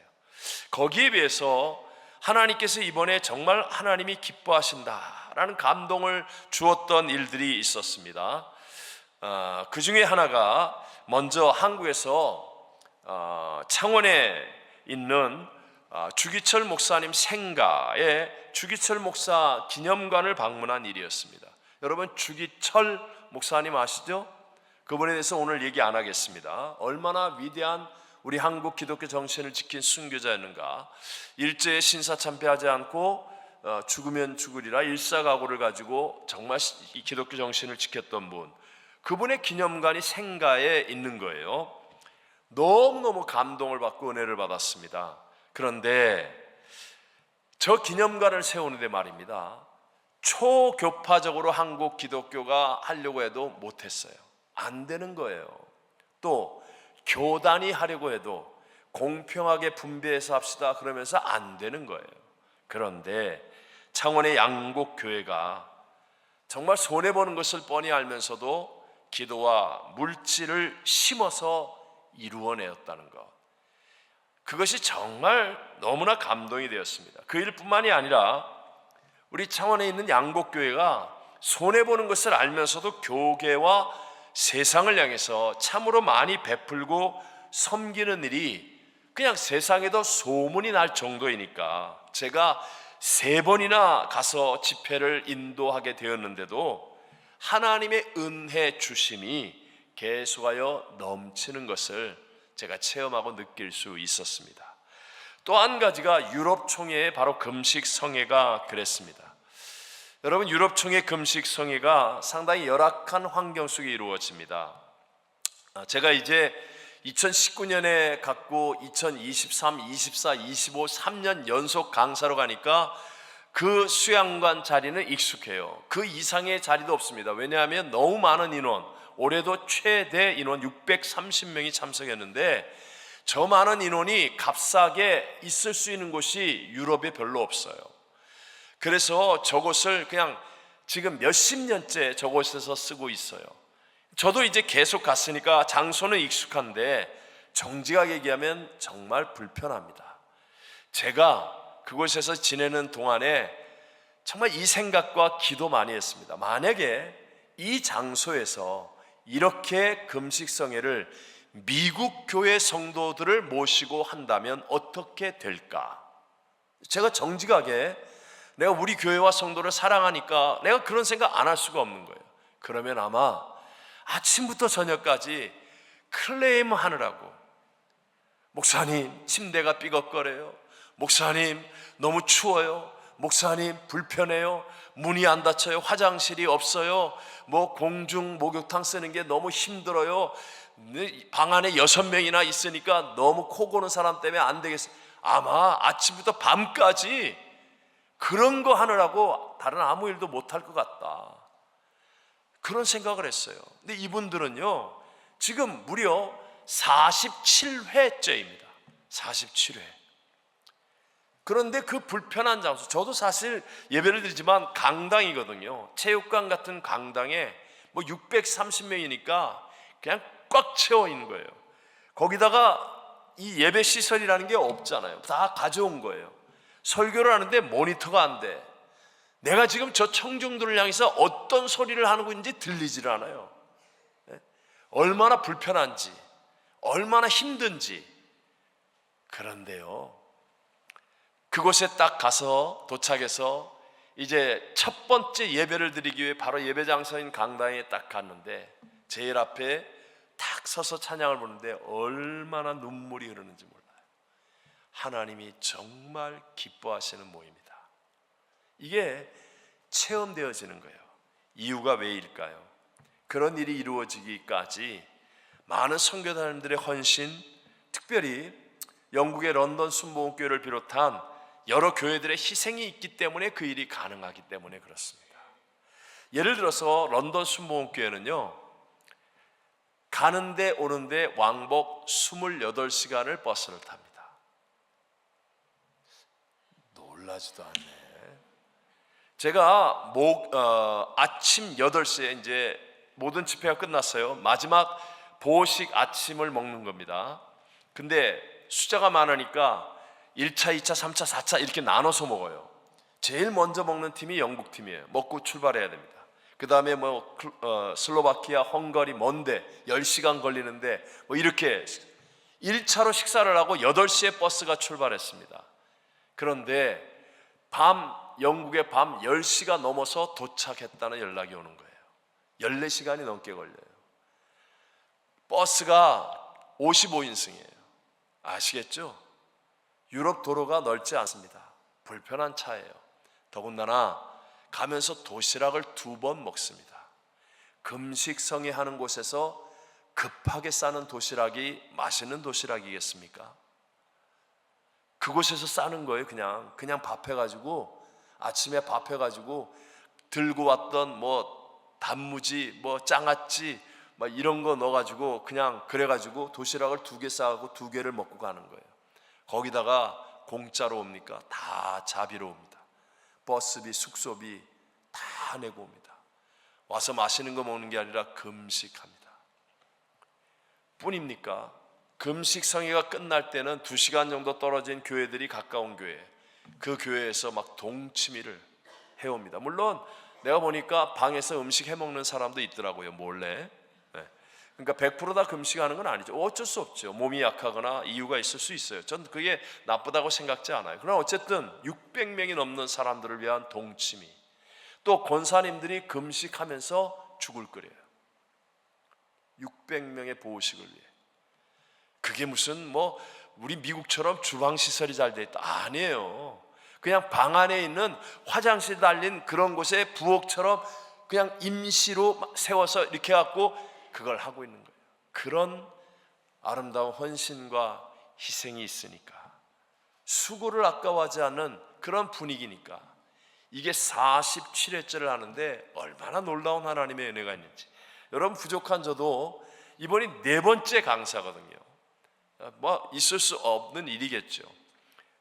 거기에 비해서 하나님께서 이번에 정말 하나님이 기뻐하신다라는 감동을 주었던 일들이 있었습니다. 그 중에 하나가 먼저 한국에서 창원에 있는 주기철 목사님 생가에 주기철 목사 기념관을 방문한 일이었습니다. 여러분, 주기철 목사님 아시죠? 그분에 대해서 오늘 얘기 안 하겠습니다. 얼마나 위대한 우리 한국 기독교 정신을 지킨 순교자였는가. 일제에 신사참배하지 않고 죽으면 죽으리라 일사각오를 가지고 정말 이 기독교 정신을 지켰던 분, 그분의 기념관이 생가에 있는 거예요. 너무너무 감동을 받고 은혜를 받았습니다. 그런데 저 기념관을 세우는데 말입니다, 초교파적으로 한국 기독교가 하려고 해도 못했어요. 안 되는 거예요. 또 교단이 하려고 해도 공평하게 분배해서 합시다 그러면서 안 되는 거예요. 그런데 창원의 양곡교회가 정말 손해보는 것을 뻔히 알면서도 기도와 물질을 심어서 이루어내었다는 것, 그것이 정말 너무나 감동이 되었습니다. 그 일뿐만이 아니라 우리 창원에 있는 양곡교회가 손해보는 것을 알면서도 교계와 세상을 향해서 참으로 많이 베풀고 섬기는 일이 그냥 세상에도 소문이 날 정도이니까, 제가 3번이나 가서 집회를 인도하게 되었는데도 하나님의 은혜 주심이 계속하여 넘치는 것을 제가 체험하고 느낄 수 있었습니다. 또 한 가지가 유럽 총회의 바로 금식 성회가 그랬습니다. 여러분, 유럽 총회 금식 성회가 상당히 열악한 환경 속에 이루어집니다. 제가 이제 2019년에 갖고 2023, 24, 25, 3년 연속 강사로 가니까 그 수양관 자리는 익숙해요. 그 이상의 자리도 없습니다. 왜냐하면 너무 많은 인원, 올해도 최대 인원 630명이 참석했는데 저 많은 인원이 값싸게 있을 수 있는 곳이 유럽에 별로 없어요. 그래서 저곳을 그냥 지금 몇십 년째 저곳에서 쓰고 있어요. 저도 이제 계속 갔으니까 장소는 익숙한데 정직하게 얘기하면 정말 불편합니다. 제가 그곳에서 지내는 동안에 정말 이 생각과 기도 많이 했습니다. 만약에 이 장소에서 이렇게 금식성회를 미국 교회 성도들을 모시고 한다면 어떻게 될까? 제가 정직하게 내가 우리 교회와 성도를 사랑하니까 내가 그런 생각 안 할 수가 없는 거예요. 그러면 아마 아침부터 저녁까지 클레임 하느라고, 목사님 침대가 삐걱거려요, 목사님 너무 추워요, 목사님 불편해요, 문이 안 닫혀요, 화장실이 없어요, 뭐 공중 목욕탕 쓰는 게 너무 힘들어요, 방 안에 6명이나 있으니까 너무 코 고는 사람 때문에 안 되겠어요. 아마 아침부터 밤까지 그런 거 하느라고 다른 아무 일도 못할 것 같다, 그런 생각을 했어요. 근데 이분들은요 지금 무려 47회째입니다. 47회. 그런데 그 불편한 장소, 저도 사실 예배를 드리지만 강당이거든요. 체육관 같은 강당에 뭐 630명이니까 그냥 꽉 채워 있는 거예요. 거기다가 이 예배 시설이라는 게 없잖아요. 다 가져온 거예요. 설교를 하는데 모니터가 안 돼. 내가 지금 저 청중들을 향해서 어떤 소리를 하는 건지 들리질 않아요. 얼마나 불편한지, 얼마나 힘든지. 그런데요, 그곳에 딱 가서 도착해서 이제 첫 번째 예배를 드리기 위해 바로 예배장소인 강당에 딱 갔는데 제일 앞에 딱 서서 찬양을 보는데 얼마나 눈물이 흐르는지 몰라요. 하나님이 정말 기뻐하시는 모임이다. 이게 체험되어지는 거예요. 이유가 왜일까요? 그런 일이 이루어지기까지 많은 선교사님들의 헌신, 특별히 영국의 런던 순복음교회를 비롯한 여러 교회들의 희생이 있기 때문에 그 일이 가능하기 때문에 그렇습니다. 예를 들어서 런던 순복음교회는요, 가는데 오는데 왕복 28시간을 버스를 탑니다. 놀라지도 않네. 제가 아침 8시에 이제 모든 집회가 끝났어요. 마지막 보식 아침을 먹는 겁니다. 근데 숫자가 많으니까 1차, 2차, 3차, 4차 이렇게 나눠서 먹어요. 제일 먼저 먹는 팀이 영국 팀이에요. 먹고 출발해야 됩니다. 그 다음에 슬로바키아, 헝가리 먼데 10시간 걸리는데 이렇게 1차로 식사를 하고 8시에 버스가 출발했습니다. 그런데 영국의 밤 10시가 넘어서 도착했다는 연락이 오는 거예요. 14시간이 넘게 걸려요. 버스가 55인승이에요. 아시겠죠? 유럽 도로가 넓지 않습니다. 불편한 차예요. 더군다나 가면서 도시락을 2번 먹습니다. 금식성에 하는 곳에서 급하게 싸는 도시락이 맛있는 도시락이겠습니까? 그곳에서 싸는 거예요. 그냥 밥해가지고, 아침에 밥해가지고 들고 왔던 단무지, 장아찌 이런 거 넣어가지고 그냥 그래가지고 도시락을 2개 싸고 2개를 먹고 가는 거예요. 거기다가 공짜로 옵니까? 다 자비로 옵니다. 버스비, 숙소비 다 내고 옵니다. 와서 맛있는 거 먹는 게 아니라 금식합니다. 뿐입니까? 금식 성회가 끝날 때는 2시간 정도 떨어진 교회들이 가까운 교회, 그 교회에서 막 동치미를 해옵니다. 물론 내가 보니까 방에서 음식 해먹는 사람도 있더라고요, 몰래. 그러니까 100% 다 금식하는 건 아니죠. 어쩔 수 없죠. 몸이 약하거나 이유가 있을 수 있어요. 전 그게 나쁘다고 생각지 않아요. 그러나 어쨌든 600명이 넘는 사람들을 위한 동치미, 또 권사님들이 금식하면서 죽을 끓여요. 600명의 보호식을 위해. 그게 무슨 우리 미국처럼 주방시설이 잘 돼 있다, 아니에요. 그냥 방 안에 있는 화장실 달린 그런 곳에 부엌처럼 그냥 임시로 세워서 이렇게 해갖고 그걸 하고 있는 거예요. 그런 아름다운 헌신과 희생이 있으니까, 수고를 아까워하지 않는 그런 분위기니까, 이게 47회째를 하는데 얼마나 놀라운 하나님의 은혜가 있는지. 여러분, 부족한 저도 이번이 4번째 강사거든요. 있을 수 없는 일이겠죠.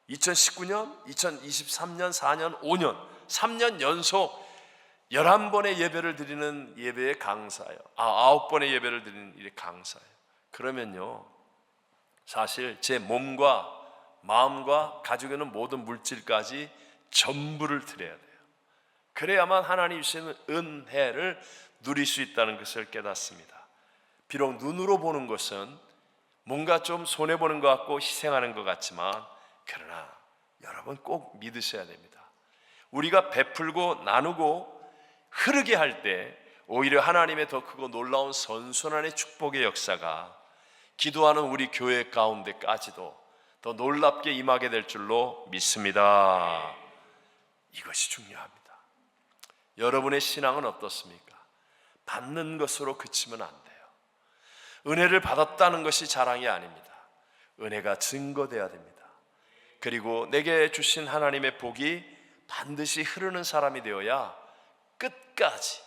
2019년, 2023년, 4년, 5년, 3년 연속 11번의 예배를 드리는 예배의 강사예요. 9번의 예배를 드리는 일의 강사예요. 그러면요, 사실 제 몸과 마음과 가지고 있는 모든 물질까지 전부를 드려야 돼요. 그래야만 하나님 주시는 은혜를 누릴 수 있다는 것을 깨닫습니다. 비록 눈으로 보는 것은 뭔가 좀 손해보는 것 같고 희생하는 것 같지만, 그러나 여러분 꼭 믿으셔야 됩니다. 우리가 베풀고 나누고 흐르게 할 때 오히려 하나님의 더 크고 놀라운 선순환의 축복의 역사가 기도하는 우리 교회 가운데까지도 더 놀랍게 임하게 될 줄로 믿습니다. 이것이 중요합니다. 여러분의 신앙은 어떻습니까? 받는 것으로 그치면 안 돼요. 은혜를 받았다는 것이 자랑이 아닙니다. 은혜가 증거돼야 됩니다. 그리고 내게 주신 하나님의 복이 반드시 흐르는 사람이 되어야 끝까지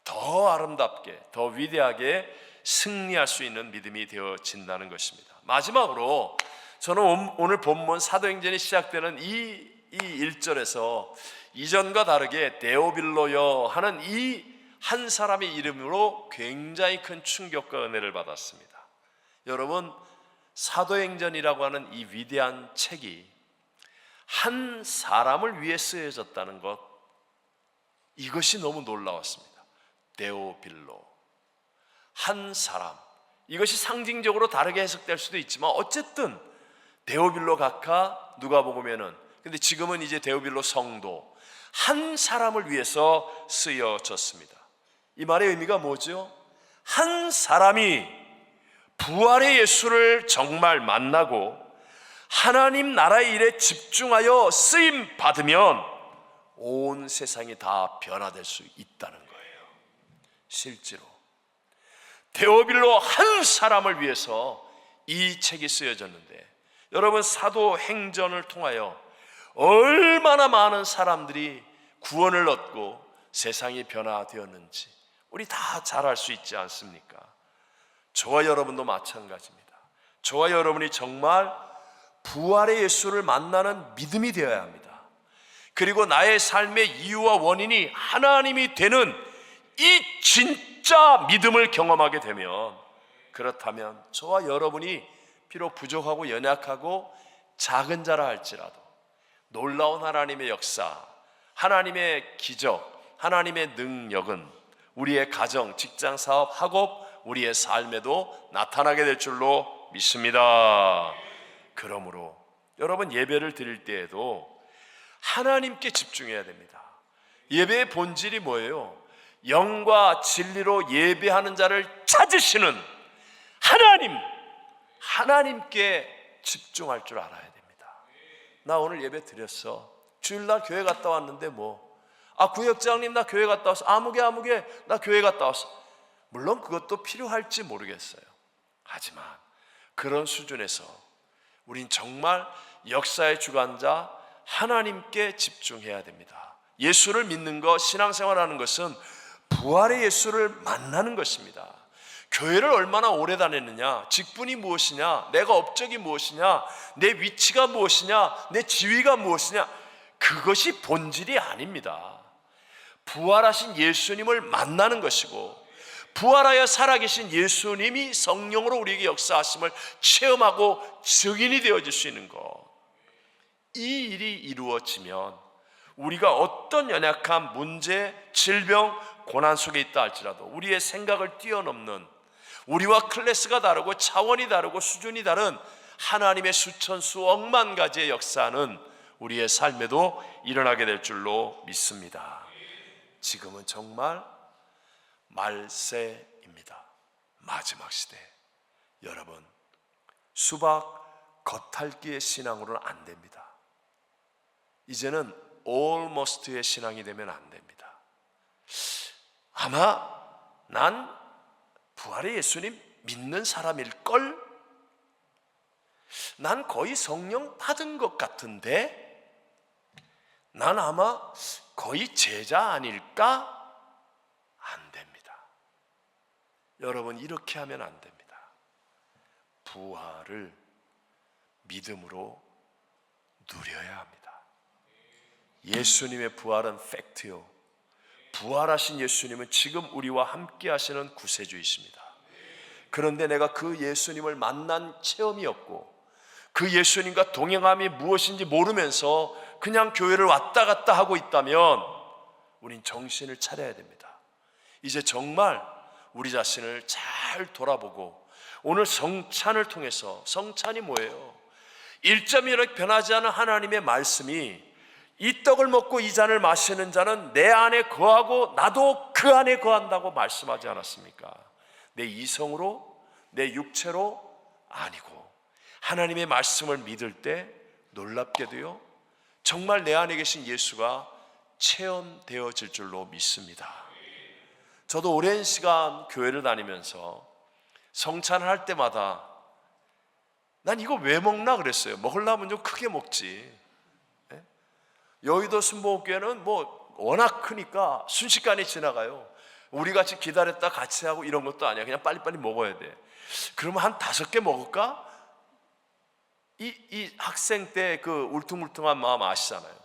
더 아름답게, 더 위대하게 승리할 수 있는 믿음이 되어진다는 것입니다. 마지막으로 저는 오늘 본문 사도행전이 시작되는 이 1절에서 이전과 다르게 데오빌로여 하는 이 한 사람의 이름으로 굉장히 큰 충격과 은혜를 받았습니다. 여러분, 사도행전이라고 하는 이 위대한 책이 한 사람을 위해 쓰여졌다는 것, 이것이 너무 놀라웠습니다. 데오빌로, 한 사람. 이것이 상징적으로 다르게 해석될 수도 있지만 어쨌든 데오빌로 각하 누가복음에는, 근데 지금은 이제 데오빌로 성도, 한 사람을 위해서 쓰여졌습니다. 이 말의 의미가 뭐죠? 한 사람이 부활의 예수를 정말 만나고 하나님 나라의 일에 집중하여 쓰임 받으면 온 세상이 다 변화될 수 있다는 거예요. 실제로 데오빌로 한 사람을 위해서 이 책이 쓰여졌는데, 여러분, 사도행전을 통하여 얼마나 많은 사람들이 구원을 얻고 세상이 변화되었는지 우리 다 잘 알 수 있지 않습니까? 저와 여러분도 마찬가지입니다. 저와 여러분이 정말 부활의 예수를 만나는 믿음이 되어야 합니다. 그리고 나의 삶의 이유와 원인이 하나님이 되는 이 진짜 믿음을 경험하게 되면, 그렇다면 저와 여러분이 비록 부족하고 연약하고 작은 자라 할지라도 놀라운 하나님의 역사, 하나님의 기적, 하나님의 능력은 우리의 가정, 직장, 사업, 학업, 우리의 삶에도 나타나게 될 줄로 믿습니다. 그러므로 여러분, 예배를 드릴 때에도 하나님께 집중해야 됩니다. 예배의 본질이 뭐예요? 영과 진리로 예배하는 자를 찾으시는 하나님께 집중할 줄 알아야 됩니다. 나 오늘 예배 드렸어. 주일날 교회 갔다 왔는데 구역장님 나 교회 갔다 왔어. 아무개 나 교회 갔다 왔어. 물론 그것도 필요할지 모르겠어요. 하지만 그런 수준에서 우린 정말 역사의 주관자 하나님께 집중해야 됩니다. 예수를 믿는 것, 신앙생활하는 것은 부활의 예수를 만나는 것입니다. 교회를 얼마나 오래 다녔느냐, 직분이 무엇이냐, 내가 업적이 무엇이냐, 내 위치가 무엇이냐, 내 지위가 무엇이냐, 그것이 본질이 아닙니다. 부활하신 예수님을 만나는 것이고, 부활하여 살아계신 예수님이 성령으로 우리에게 역사하심을 체험하고 증인이 되어질 수 있는 것, 이 일이 이루어지면 우리가 어떤 연약함, 문제, 질병, 고난 속에 있다 할지라도 우리의 생각을 뛰어넘는, 우리와 클래스가 다르고 차원이 다르고 수준이 다른 하나님의 수천 수억만 가지의 역사는 우리의 삶에도 일어나게 될 줄로 믿습니다. 지금은 정말 말세입니다. 마지막 시대. 여러분, 수박 겉핥기의 신앙으로는 안 됩니다. 이제는 almost의 신앙이 되면 안 됩니다. 아마 난 부활의 예수님 믿는 사람일걸? 난 거의 성령 받은 것 같은데? 난 아마 거의 제자 아닐까? 안 됩니다. 여러분, 이렇게 하면 안 됩니다. 부활을 믿음으로 누려야 합니다. 예수님의 부활은 팩트요. 부활하신 예수님은 지금 우리와 함께 하시는 구세주이십니다. 그런데 내가 그 예수님을 만난 체험이 없고 그 예수님과 동행함이 무엇인지 모르면서 그냥 교회를 왔다 갔다 하고 있다면 우린 정신을 차려야 됩니다. 이제 정말 우리 자신을 잘 돌아보고 오늘 성찬을 통해서, 성찬이 뭐예요? 1.1억 변하지 않은 하나님의 말씀이 이 떡을 먹고 이 잔을 마시는 자는 내 안에 거하고 나도 그 안에 거한다고 말씀하지 않았습니까? 내 이성으로, 내 육체로 아니고 하나님의 말씀을 믿을 때 놀랍게도요, 정말 내 안에 계신 예수가 체험되어질 줄로 믿습니다. 저도 오랜 시간 교회를 다니면서 성찬을 할 때마다 난 이거 왜 먹나 그랬어요. 먹으려면 좀 크게 먹지. 여의도 순복음교회는 뭐 워낙 크니까 순식간에 지나가요. 우리 같이 기다렸다 같이 하고 이런 것도 아니야. 그냥 빨리빨리 먹어야 돼. 그러면 한 5개 먹을까? 이 학생 때 그 울퉁불퉁한 마음 아시잖아요.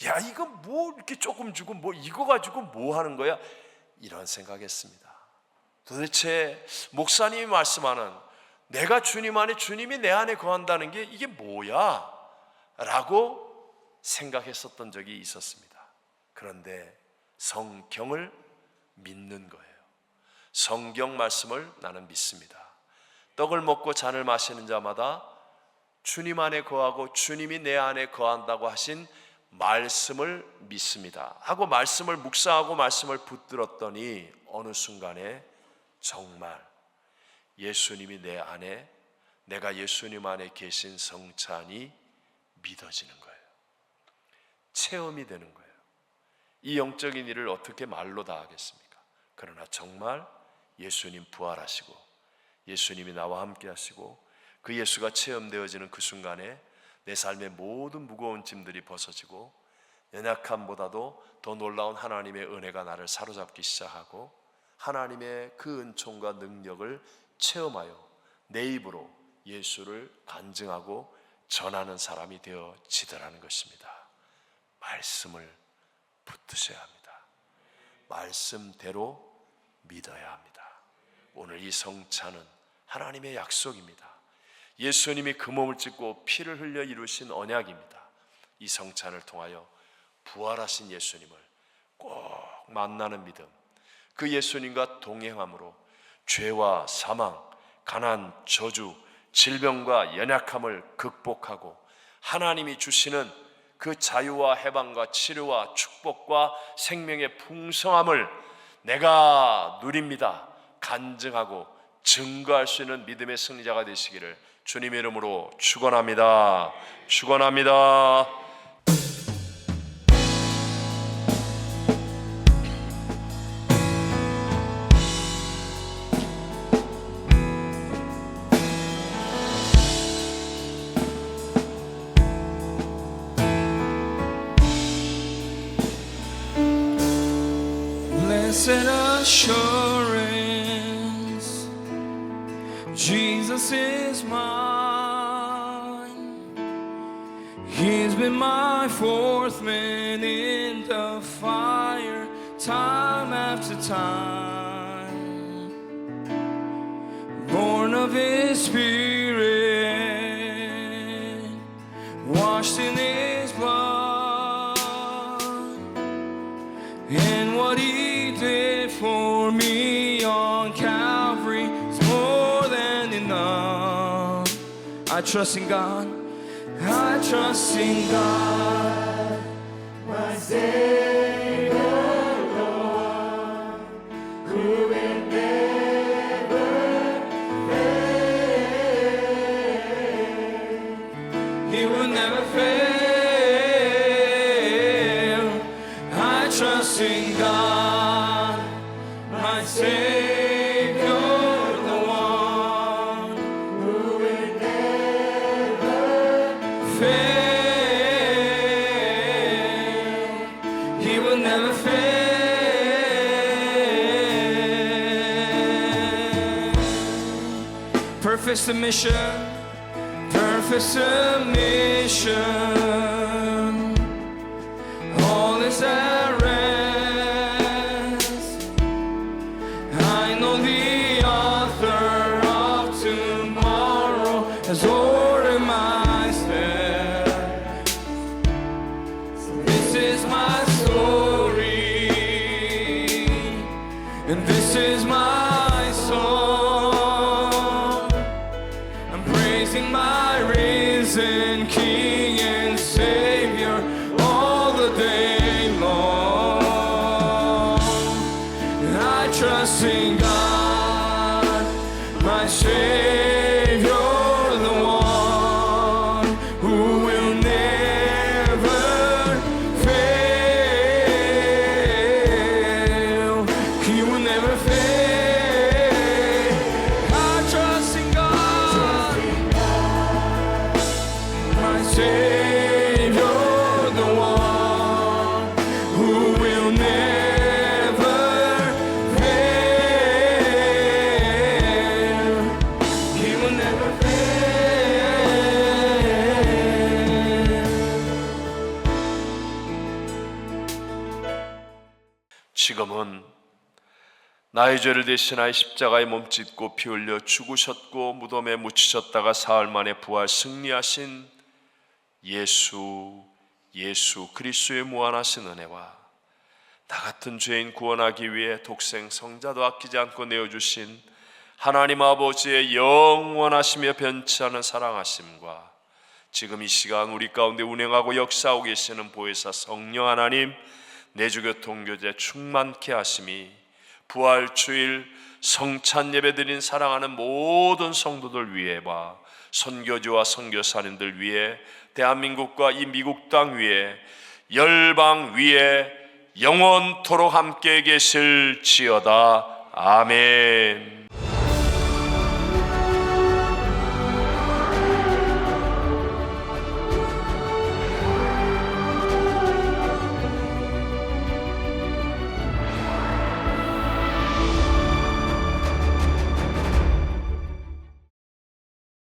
야, 이거 뭐 이렇게 조금 주고 뭐 이거 가지고 뭐 하는 거야? 이런 생각했습니다. 도대체 목사님이 말씀하는 내가 주님 안에, 주님이 내 안에 거한다는 게 이게 뭐야? 라고 생각했었던 적이 있었습니다. 그런데 성경을 믿는 거예요. 성경 말씀을 나는 믿습니다. 떡을 먹고 잔을 마시는 자마다 주님 안에 거하고 주님이 내 안에 거한다고 하신 말씀을 믿습니다 하고 말씀을 묵상하고 말씀을 붙들었더니 어느 순간에 정말 예수님이 내 안에, 내가 예수님 안에 계신 성찬이 믿어지는 거예요. 체험이 되는 거예요. 이 영적인 일을 어떻게 말로 다 하겠습니까? 그러나 정말 예수님 부활하시고 예수님이 나와 함께 하시고 그 예수가 체험되어지는 그 순간에 내 삶의 모든 무거운 짐들이 벗어지고 연약함보다도 더 놀라운 하나님의 은혜가 나를 사로잡기 시작하고 하나님의 그 은총과 능력을 체험하여 내 입으로 예수를 간증하고 전하는 사람이 되어지더라는 것입니다. 말씀을 붙드셔야 합니다. 말씀대로 믿어야 합니다. 오늘 이 성찬은 하나님의 약속입니다. 예수님이 그 몸을 찢고 피를 흘려 이루신 언약입니다. 이 성찬을 통하여 부활하신 예수님을 꼭 만나는 믿음, 그 예수님과 동행함으로 죄와 사망, 가난, 저주, 질병과 연약함을 극복하고 하나님이 주시는 그 자유와 해방과 치료와 축복과 생명의 풍성함을 내가 누립니다 간증하고 증거할 수 있는 믿음의 승리자가 되시기를 주님의 이름으로 축원합니다. 축원합니다. Blessed assurance, Jesus is mine. He's been my fourth man in the fire, time after time. Born of His Spirit, washed in His blood, and what He did for me on Calvary is more than enough. I trust in God, I trust in God, my Savior, Lord, who will never fail. He will never fail. I trust in God, my Savior, the one who will never fail. He will never fail. Perfect submission, perfect submission. All is at rest. I know the author of tomorrow has ordered my steps. So this is my story, and this is my song. I'm praising my risen King and Savior all the day long. I trust in God, my Savior, the one who will never fail. He will never fail. I trust in God, my Savior, the one 지금은 나의 죄를 대신하여 십자가에 몸짓고 피 흘려 죽으셨고 무덤에 묻히셨다가 사흘 만에 부활 승리하신 예수 그리스도의 무한하신 은혜와 나 같은 죄인 구원하기 위해 독생 성자도 아끼지 않고 내어주신 하나님 아버지의 영원하시며 변치 않은 사랑하심과 지금 이 시간 우리 가운데 운행하고 역사하고 계시는 보혜사 성령 하나님 내주교통교제 충만케 하심이 부활주일 성찬 예배 드린 사랑하는 모든 성도들 위에와 선교지와 선교사님들 위에 대한민국과 이 미국 땅 위에 열방 위에 영원토록 함께 계실지어다. 아멘.